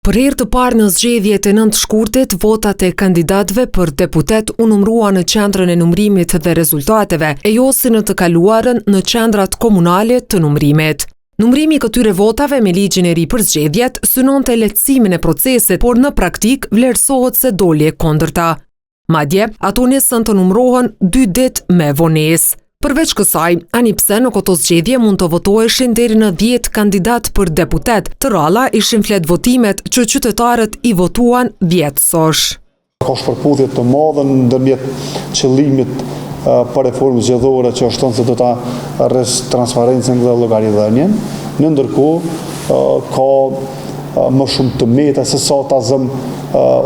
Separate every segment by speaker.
Speaker 1: Për herë të parë në zgjedhjet e 9 shkurtit, votat e kandidatëve për deputet u numërua në qendrën e numërimit dhe rezultateve, e jo si në të kaluarën në qendrat komunale të numërimit. Numërimi i këtyre votave me ligjin e ri për zgjedhjet synonte lehtësimin e procesit, por në praktik vlerësohet se doli e kundërta. Madje, ato nisën të numërohen 2 ditë me vonesë. Përveç kësaj, ani pse në këto zgjedhje mund të votoheshin deri në 10 kandidat për deputet, të ralla ishin flet votimet që qytetarët i votuan 10 sosh.
Speaker 2: Ka shpërpudhje të madhe ndërmjet qëllimit për reformën zgjedhore që është se do ta rres transparencën dhe llogaridhënien, në ndërkohë ka më shumë të meta se sa ta zëm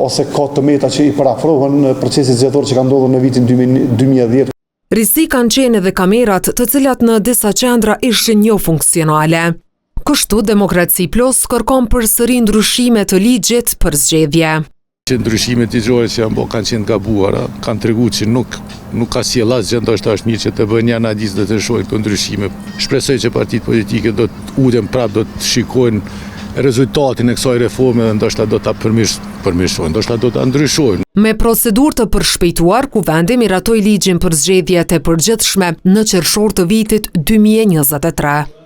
Speaker 2: ose ka të meta që i parafrohen në procesin zgjedhor që ka ndodhur në vitin 2010.
Speaker 1: Risi kanë qenë edhe kamerat të cilat në disa qendra ishin jo funksionale. Kështu Demokraci Plus kërkon përsëri ndryshime të ligjit për zgjedhje.
Speaker 3: Ndryshimet ligjore që janë kanë qenë gabuara, kanë treguar që nuk ka sjell asgjë, ndoshta është mirë që të bëjnë një analizë dhe të shohin këto ndryshime. Shpresoj që partitë politike do të uten prapë, do të shikojnë rezultatin e kësaj reforme dhe ndoshta do ta përmirësojnë, ndoshta do ta ndryshojnë.
Speaker 1: Me procedurë të përshpejtuar, kuvendi miratoi ligjin për zgjedhjet e përgjithshme në qershor të vitit 2023.